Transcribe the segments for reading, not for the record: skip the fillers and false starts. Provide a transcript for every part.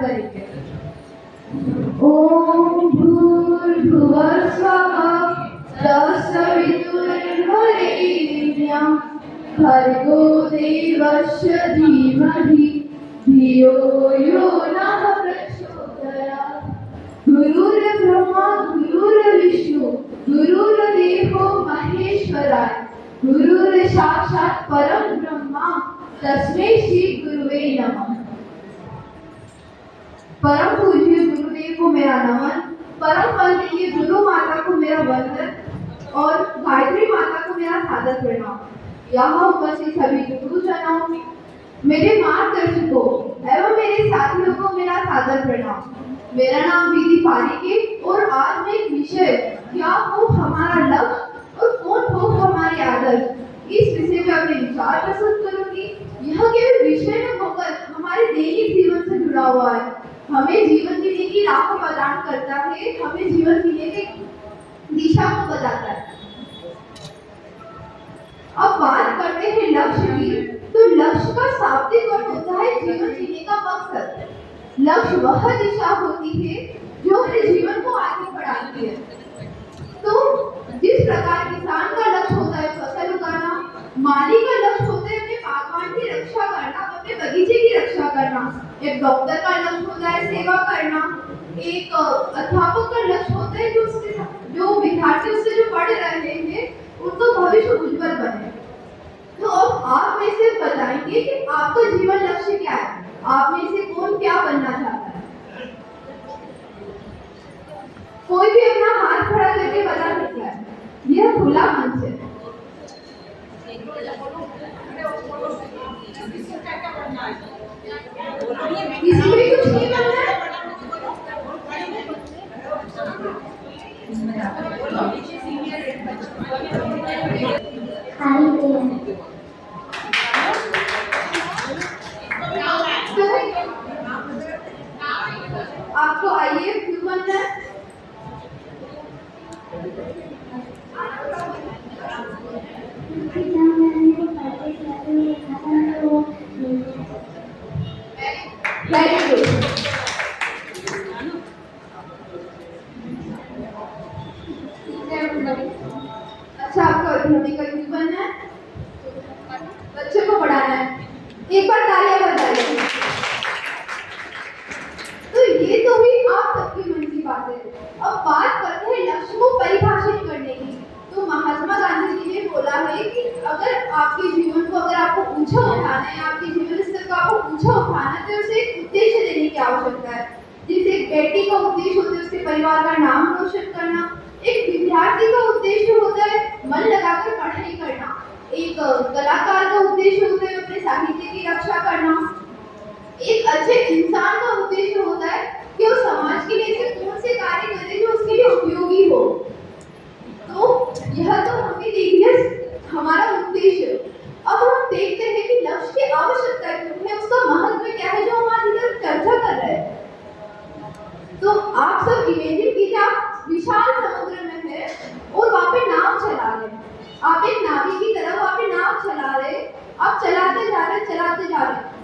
करेंगे। ओम भूर्भुवः स्वः तत्सवितुर्वरेण्यं भर्गो देवस्य धीमहि धियो यो नः प्रचोदयात्। गुरुर्ब्रह्मा गुरुर्विष्णु गुरुर्देवो महेश्वराय गुरुर्साक्षात् परम ब्रह्मा तस्मै श्री गुरुवे नमः। परम पूज्य गुरुदेव को मेरा नमन, परम वंदनीय गुरु माता को मेरा वंदन और गायत्री माता को मेरा सादर प्रणाम। यहाँ उपस्थित सभी गुरुजनों, मेरे मार्गदर्शकों एवं मेरे साथियों को मेरा सादर प्रणाम। मेरा नाम विधि पारिक है और आज मैं एक विषय क्या हो हमारा लक्ष्य और कौन हो हमारे आदर्श, इस विषय में अपने विचार प्रस्तुत करूंगी। यह केवल विषय में होकर हमारे दैनिक जीवन से जुड़ा हुआ है, हमें जीवन जीने की राह को प्रदान करता है, हमें जीवन जीने की दिशा को बताता है। अब बात करते हैं लक्ष्य की, तो लक्ष्य का शाब्दिक अर्थ होता है जीवन जीने का मकसद। लक्ष्य वह दिशा होती है जो हमारे जीवन को आगे बढ़ाती है। तो जिस प्रकार किसान का लक्ष्य होता है फसल उगाना, माली का लक्ष्य होता है अपने बागवान की रक्षा करना, अपने बगीचे की रक्षा करना, एक डॉक्टर का लक्ष्य होता है सेवा करना, एक अध्यापक का लक्ष्य होता है जो विद्यार्थी उससे जो पढ़ रहे हैं उनका भविष्य उज्जवल बने। तो अब आप में से बताएंगे कि आपका जीवन लक्ष्य क्या है, आप में से कौन क्या बनना चाहता है? कोई भी अपना हाथ खड़ा करके बता सकता है, यह खुला मंच है। किसी को कुछ नहीं बनना है? आपको आइए क्यों बनना है? Very good. अच्छा, आपको अध्यापिका क्यों बनना है? बच्चों को पढ़ाना है। एक बार तालियां बजाइए। तो ये तो हुई आप सबके मन की बात है। अब बात करते हैं लक्ष्य को परिभाषित करने की। तो महात्मा गांधी जी ने बोला है कि अगर आपके जीवन को अगर आपको ऊंचा उठाना है, आपके जीवन स्तर को आपको ऊंचा उठाना है, तो उसे एक उद्देश्य देने की आवश्यकता है। जैसे एक बेटी का उद्देश्य होता है उसके परिवार का नाम रोशन करना, एक विद्यार्थी का उद्देश्य होता है मन लगाकर पढ़ाई करना, एक कलाकार का उद्देश्य होता है अपने साहित्य की रक्षा करना, एक अच्छे इंसान का उद्देश्य होता है कि वो समाज के लिए ऐसे कौन से कार्य करे जो उसके लिए उपयोगी हो। तो यह तो हमें देखिए हमारा उद्देश्य। अब हम देखते हैं कि लक्ष्य की आवश्यकता क्यों है, उसका महत्व क्या है, जो हम आज इधर चर्चा कर रहे हैं। तो आप सब इमेजिन कीजिए आप विशाल समुद्र में है और वहाँ पे नाव चला रहे हैं, आप एक नाविक की तरह वहाँ पे नाव चला रहे, आप चलाते जा रहे,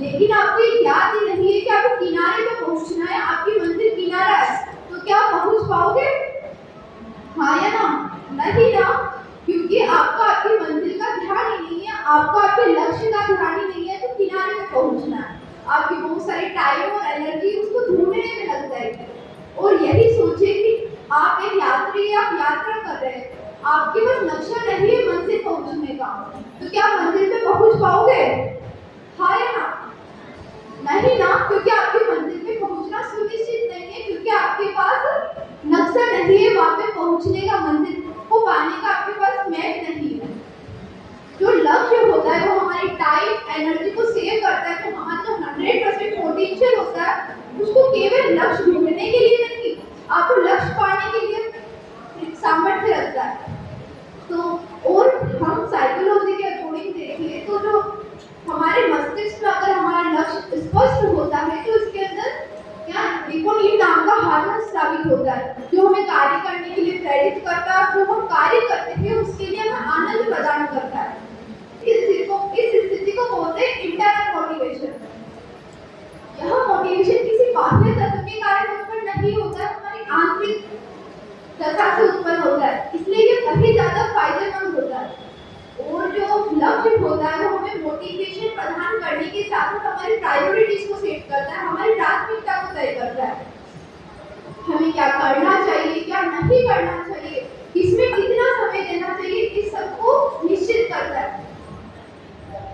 लेकिन आपको याद ही नहीं है कि आपको किनारे पे पहुँचना है, आपकी मंजिल किनारा है, तो क्या आप पहुँच पाओगे? हाँ या ना? नहीं ना, क्योंकि आपका आपकी मंजिल का ध्यान ही नहीं है, आपका आपके लक्ष्य का ध्यान ही नहीं है, तो किनारे पे पहुँचना है, आपकी बहुत सारी टाइम और एनर्जी उसको ढूंढने में लग जाएगी। और यही सोचिए कि आप एक यात्री, आप यात्रा कर रहे हैं, आपके पास नक्शा नहीं है मंजिल पहुंचने का, तो क्या मंजिल पे पहुंच पाओगे? हाँ या ना? नहीं ना, क्योंकि आपकी मंजिल पे पहुंचना सुनिश्चित नहीं है, क्योंकि आपके पास नक्शा नहीं है वहाँ पे पहुंचने का, मंजिल को पाने का आपके पास मैप नहीं है। जो लक्ष्य होता है वो हमारी टाइम एनर्जी को सेव करता है, तो हमारा जो 100% पोटेंशियल होता है उसको केवल लक्ष्य ढूंढने के लिए नहीं, आपको लक्ष्य पाने के लिए सामर्थ्य रखता है। तो और हम साइकोलॉजी के अकॉर्डिंग देखें तो जो हमारे मस्तिष्क में अगर हमारा लक्ष्य स्पष्ट होता है तो इसके अंदर क्या डिपोनिन नाम का हार्मोन स्रावित होता है, जो हमें कार्य करने के लिए प्रेरित करता है, जो हम कार्य करते हैं उसके लिए हमें आनंद प्रदान करता है। इस स्थिति को बोलते हैं इंटरनल मोटिवेशन। यह मोटिवेशन किसी बाह्य तत्व के कारण उत्पन्न नहीं होता है, हमारी आंतरिक दशा से उत्पन्न होता है, इसलिए ये काफी ज्यादा फायदेमंद होता है। और जो लक्ष्य होता है वो हमें मोटिवेशन प्रदान करने के साथ साथ हमारी प्रायोरिटीज को सेट करता है, हमारी प्राथमिकता को तय करता है। हमें क्या करना चाहिए, क्या नहीं करना चाहिए, किसमें कितना समय देना चाहिए, इस सबको निश्चित करता है।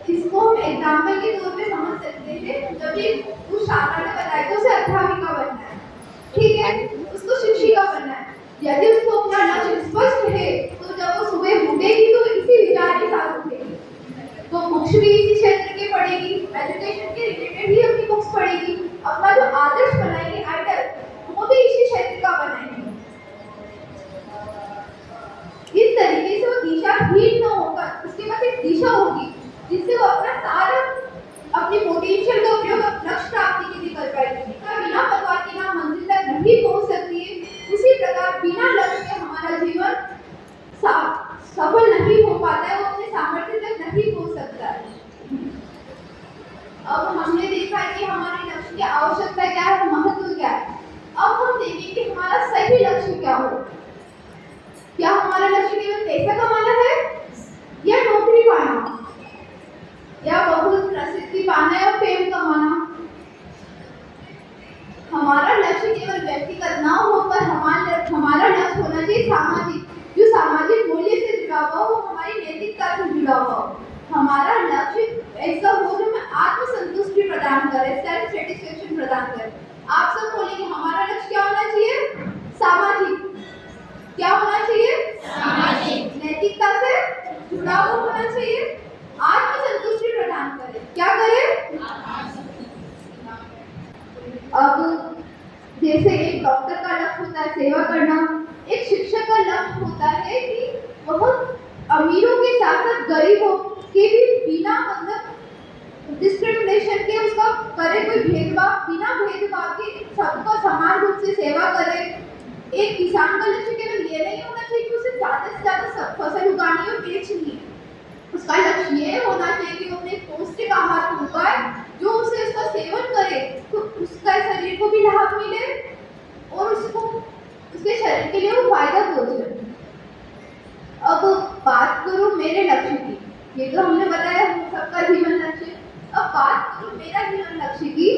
इसको हम एग्जाम्पल के तौर पे समझ सकते हैं। जब एक उस छात्रा ने बताया कि उसे अध्यापिका बनना है, ठीक है, उसको शिक्षिका बनना है। यदि उसको अपना लक्ष्य स्पष्ट है तो जब वो सुबह उठेगी तो इसी विचार के साथ उठेगी, तो बुक्स भी इसी क्षेत्र के पढ़ेगी, एजुकेशन के रिलेटेड ही अपनी बुक्स पढ़ेगी, अपना जो आदर्श बनाएगी आइडल वो भी इसी क्षेत्र का बनाएगी। इस तरीके से वो दिशाहीन न होकर उसके पास एक दिशा होगी जिससे वो अपना सारा अपनी पोटेंशियल का उपयोग लक्ष्य प्राप्ति के लिए कर पाएगी। बिना भगवान के नाम मंजिल तक नहीं पहुंच सकती है, उसी प्रकार बिना लक्ष्य के हमारा जीवन सफल नहीं हो पाता है, वो अपने सामर्थ्य तक नहीं पहुंच सकता है। अब हमने देखा है कि हमारे लक्ष्य की आवश्यकता क्या है, महत्व क्या है। अब हम देखेंगे कि हमारा सही लक्ष्य क्या हो। क्या हमारा लक्ष्य केवल पैसा कमाना है या नौकरी पाना या बहुत प्रसिद्धि पाना या फेम कमाना। हमारा लक्ष्य केवल व्यक्तिगत ना होकर हमारा लक्ष्य होना चाहिए सामाजिक, जो सामाजिक मूल्य से जुड़ा हुआ हो, हमारी नैतिकता से जुड़ा हुआ हो। हमारा लक्ष्य ऐसा हो जो हमें आत्मसंतुष्टि प्रदान करे, सेल्फ सेटिस्फेक्शन प्रदान करे। आप सब बोलेंगे हमारा लक्ष्य क्या होना चाहिए, सामाजिक। क्या होना चाहिए, सामाजिक, नैतिकता से जुड़ा हुआ होना चाहिए, आत्मसंतुष्टि प्रदान करे। क्या करे, अब जैसे एक डॉक्टर का लक्ष्य होता है सेवा करना, एक शिक्षक का लक्ष्य होता है कि वह अमीरों के साथ साथ गरीबों के भी बिना मतलब डिस्क्रिमिनेशन के उसका करे, कोई भेदभाव बिना भेदभाव के सबको समान रूप से सेवा करे। एक किसान का लक्ष्य केवल ये नहीं होना चाहिए कि उसे ज्यादा से ज्यादा फसल उगानी और बेचनी है, उसका लक्ष्य ये होना चाहिए कि वो अपने पौष्टिक आहार को उगाए, जो उसे उसका सेवन करे तो उसका शरीर को भी लाभ मिले और उसको उसके शरीर के लिए वो फायदा पहुंचे। अब बात करूं मेरे लक्ष्य की, ये तो हमने बताया सबका जीवन लक्ष्य। अब बात करूं मेरा जीवन लक्ष्य की,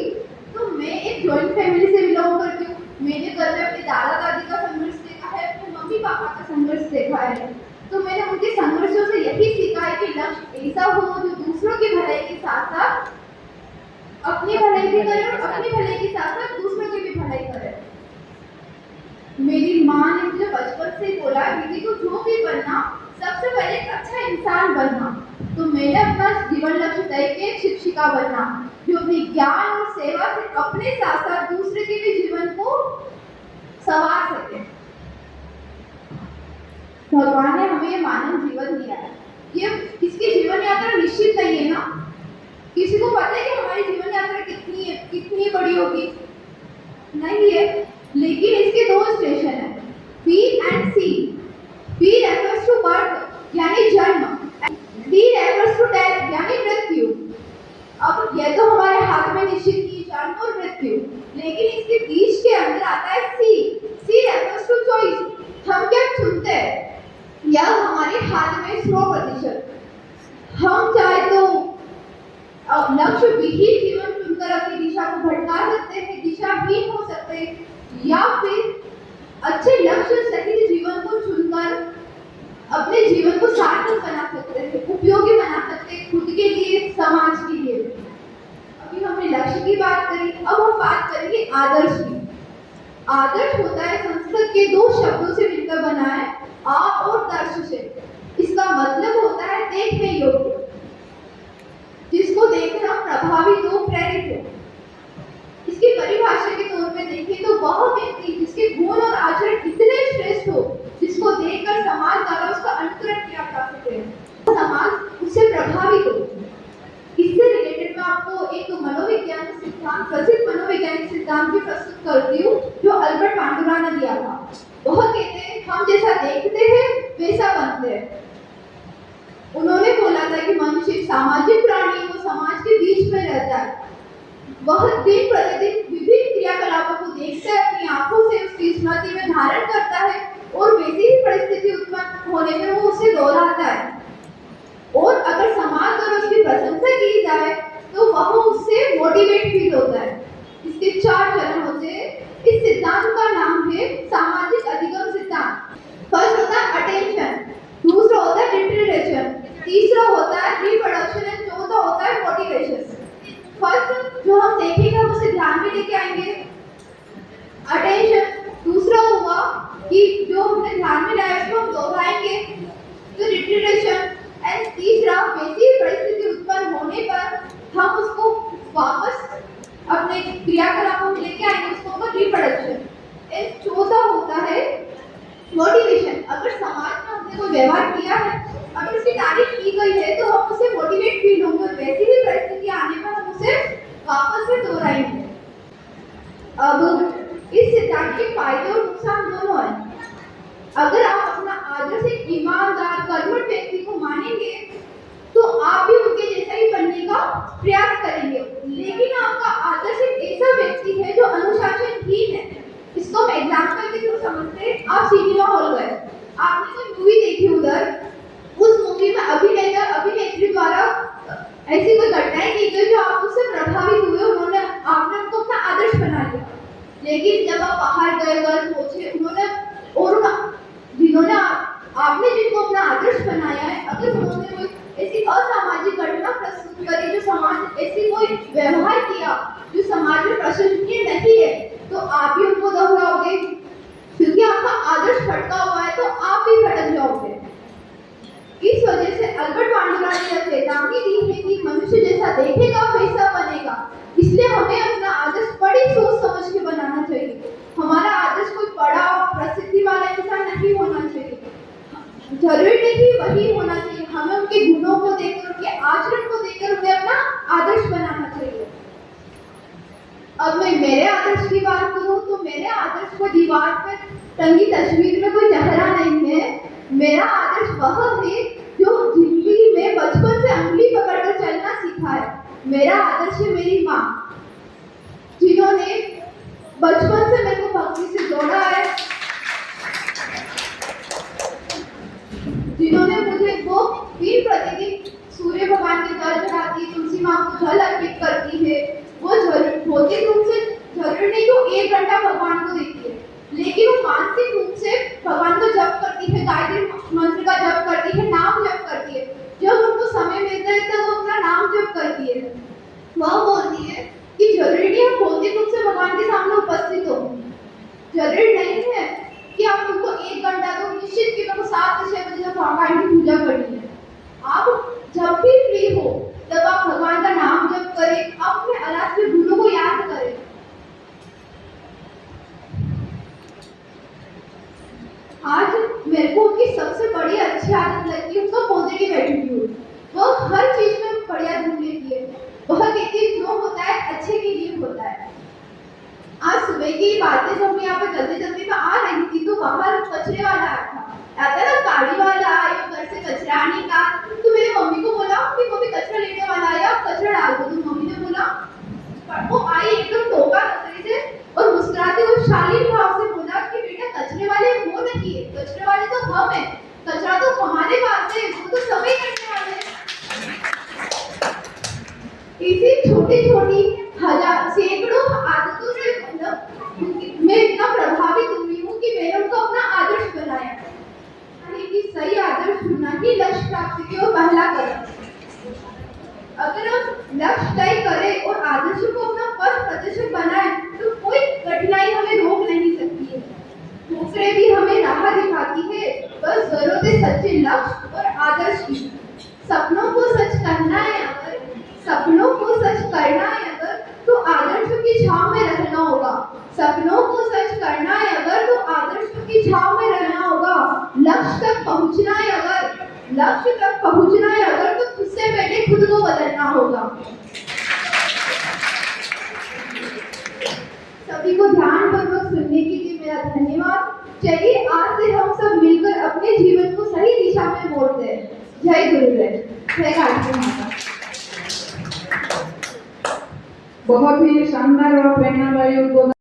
तो मैं एक जॉइंट फैमिली से बिलोंग करती हूँ। मेरे घर में अपने दादा दादी का संघर्ष देखा है, अपने मम्मी पापा का संघर्ष देखा है, तो मैंने उनके संघर्षों से यही सीखा है कि लक्ष्य ऐसा हो जो दूसरों की भलाई के साथ साथ अपनी भलाई भी करे और अपनी भलाई के साथ साथ दूसरों की भी भलाई करे। मेरी माँ ने मुझे बचपन से ही बोला दीदी को जो भी बनना सबसे पहले एक अच्छा इंसान बनना, तो मैंने अपना जीवन लक्ष्य तय किया शिक्षिका बनना, जो अपने ज्ञान और सेवा से अपने साथ साथ दूसरे के भी जीवन को संवार सके। भगवान ने हमें ये मानव जीवन दिया है, ये इसकी जीवन यात्रा निश्चित नहीं है ना। किसी को पता है कि हमारी जीवन यात्रा कितनी बड़ी होगी, नहीं है, लेकिन इसके दो स्टेशन है, B and C. B refers to birth यानी जन्म, डी रेफर्स टू डेथ यानी मृत्यु। अब ये तो हमारे हाथ में निश्चित की जन्म और मृत्यु, लेकिन इसके बीच के अंदर आता है सी। सी रेफर्स टू चॉइस, हम क्या चुनते हैं, या हमारे हाथ में 100%। हम चाहे तो लक्ष्य विहीन जीवन चुनकर अपनी दिशा को भटका सकते हैं, दिशाहीन हो सकते हैं, या फिर अच्छे लक्ष्य सहित जीवन को चुनकर अपने जीवन को सार्थक बना सकते हैं, उपयोगी बना सकते हैं, खुद के लिए, समाज के लिए। अभी हमने लक्ष्य की बात करी, अब हम बात करेंगे आदर्श की। आदर्श होता है संस्कृत के दो शब्दों से मिलकर बना है, आ और दर्श से। इसका मतलब होता है देखने योग्य, जिसको देखकर हम प्रभावित हो, प्रेरित हो। इसकी परिभाषा के तौर पे देखें तो वह व्यक्ति जिसके गुण और आचरण इतने श्रेष्ठ हो, जिसको देखकर समाज द्वारा उसका अनुकरण किया जा सके, समाज उससे प्रभावित हो। इससे रिलेटेड मैं आपको एक मनोवैज्ञानिक सिद्धांत, प्रसिद्ध मनोवैज्ञानिक सिद्धांत भी प्रस्तुत करती हूँ, जो अल्बर्ट बांडुरा ने दिया था। वह कहते हैं हम जैसा देखते हैं वैसा बनते हैं। उन्होंने बोला था कि मनुष्य एक सामाजिक प्राणी, वो समाज के बीच में रहता है, वह दिन प्रतिदिन विभिन्न क्रियाकलाप निश्चय अपनी आंखों से उसकी स्मृति में धारण करता है और वैसी ही परिस्थिति उत्पन्न होने में वो उसे दोहराता है। और अगर समाज द्वारा उसकी प्रशंसा की जाए तो वह उससे मोटिवेट फील होता है। इसके 4 चरण होते हैं। इस सिद्धांत का नाम है सामाजिक अधिगम सिद्धांत। फर्स्ट होता है अटेंशन, दूसरा होता है रिट्रीडेशन, तीसरा होता है रिप्रोडक्शन एंड चौथा होता है मोटिवेशन। फर्स्ट जो हम देखेंगे हम उसे ध्यान में लेके आएंगे, अटेंशन। दूसरा हुआ कि जो हमने ध्यान में लाया उसको हम दोहराएंगे, तो रिट्रीडेशन। एंड तीसरा वैसी परिस्थिति उत्पन्न होने पर हम उसको वापस अपने क्रियाकलापों में लेके आएंगे, उसको हम रिप्रोडक्शन। एंड चौथा होता है मोटिवेशन। अगर समाज में हमने कोई व्यवहार किया है, अगर उसकी तारीफ की गई है तो हम उसे मोटिवेट फील होंगे और वैसी ही परिस्थिति आने पर हम उसे वापस से दोहराएंगे। अब इस सिद्धांत के फायदे और नुकसान दोनों हैं। अगर आप अपना आदर्श एक ईमानदार कर्मठ व्यक्ति को मानेंगे तो आप भी उनके जैसा ही बनने का प्रयास करेंगे। लेकिन आपका आदर्श एक ऐसा व्यक्ति है जो अनुशासनहीन है, इसको हम एग्जाम्पल के थ्रू समझते हैं। आप सिनेमा हॉल गए, आपने कोई मूवी देखी, उधर उस मूवी में अभिनेता अभिनेत्री द्वारा ऐसी कोई घटनाएं की गई जो आप उससे प्रभावित हुए, उन्होंने आपने उनको अपना आदर्श बना लिया। लेकिन जब आप बाहर गए, घर पहुंचे, उन्होंने और जिन्होंने आपने जिनको अपना आदर्श बनाया है, अगर उन्होंने कोई ऐसी असामाजिक घटना प्रस्तुत करी, जो समाज ऐसी कोई व्यवहार किया जो समाज में प्रशंसनीय नहीं है, तो आप भी उनको दोहराओगे, क्योंकि आपका आदर्श भटका हुआ है तो आप भी भटक जाओगे। इस वजह से अल्बर्ट बांडुरा ने यह चेतावनी दी है कि मनुष्य जैसा देखेगा वैसा बनेगा। इसलिए हमें अपना आदर्श बड़ी सोच समझ के बनाना चाहिए। हमारा आदर्श कोई बड़ा प्रसिद्धि वाला इंसान नहीं होना चाहिए, जरूरी नहीं वही होना चाहिए। हमें उनके गुणों को देखकर, उनके आचरण को देखकर उन्हें अपना आदर्श बनाना चाहिए। अब मैं मेरे आदर्श की बात करूं तो मेरे आदर्श को दीवार पर टंगी तस्वीर में कोई चेहरा नहीं है। मेरा आदर्श वह है जो जिंदगी में बचपन से अंगुली पकड़कर चलना सीखा है। मेरा आदर्श है मेरी माँ, जिन्होंने बचपन से मेरे को भक्ति से जोड़ा है, जिन्होंने मुझे वो दिन प्रतिदिन सूर्य भगवान के जल चढ़ाती है, तुलसी माँ को जल अर्पित करती है। वो भौतिक रूप से जरूर नहीं वो 1 घंटा भगवान को देती है, लेकिन वो मानसिक रूप से भगवान को जप करती है, गायत्री मंत्र का जप करती है, नाम जप करती है। जब उनको समय मिलता है तो वो अपना नाम जप करती है। वह बोलती है कि जरूरी नहीं हम भौतिक रूप से भगवान के सामने उपस्थित हो, जरूरी नहीं है कि आप उनको 1 घंटा तो निश्चित कि मेरे को 7 से 6 बजे तक भगवान की पूजा करनी है। आप जब भी फ्री हो तब आप भगवान का नाम जप करें, आप अपने अराध्य गुरु को याद करें। आज मेरे को उनकी सबसे बड़ी अच्छी आदत लगती है उनका पॉजिटिव एटीट्यूड। वो हर चीज में बढ़िया ढूंढ लेती है। वह कहती है जो होता है अच्छे के लिए होता है। आज सुबह की बात है, जब मैं यहाँ पर जल्दी जल्दी में आ रही थी तो बाहर कचरे वाला आया था, आता ना गाड़ी वाला आया, घर से कचरा निकाल। तो मेरी मम्मी को बोला कि मम्मी कचरा लेने वाला आया, कचरा डाल दो। तो मम्मी ने बोला, वो आई एकदम टोका नजरे से और मुस्कुराते हुए शालीन भाव से बोला कि बेटा कचरे वाले वो नहीं है, कचरे वाले तो हम हैं, कचरा तो हमारे पास है, वो तो सभी करने वाले हैं। इसी छोटी छोटी सैकड़ों आदतों से मतलब मैं इतना प्रभावित हुई हूँ कि मैंने उनको अपना आदर्श बनाया। कि सही आदर्श चुनना ही लक्ष्य प्राप्ति की ओर पहला कदम। अगर हम लक्ष्य तय करें और आदर्श को अपना पथ प्रदर्शक बनाएं तो कोई कठिनाई हमें रोक नहीं सकती है। दूसरे भी हमें राह दिखाती है, बस जरूरत है सच्चे लक्ष्य और आदर्श की। सपनों को सच करना है अगर, सपनों को सच करना है अगर तो आदर्शों की छांव में रहना होगा। सपनों को सच करना है अगर तो आदर्शों की छांव में रहना होगा। लक्ष्य तक पहुंचना है अगर, लक्ष्य तक पहुंचना है अगर तो खुद से पहले खुद को बदलना होगा। सभी को ध्यानपूर्वक सुनने के लिए मेरा धन्यवाद। चलिए आज से हम सब मिलकर अपने जीवन को सही दिशा में मोड़ते हैं। जय गुरुदेव, जय गायत्री माता। बहुत ही शानदार और प्रेरणादायक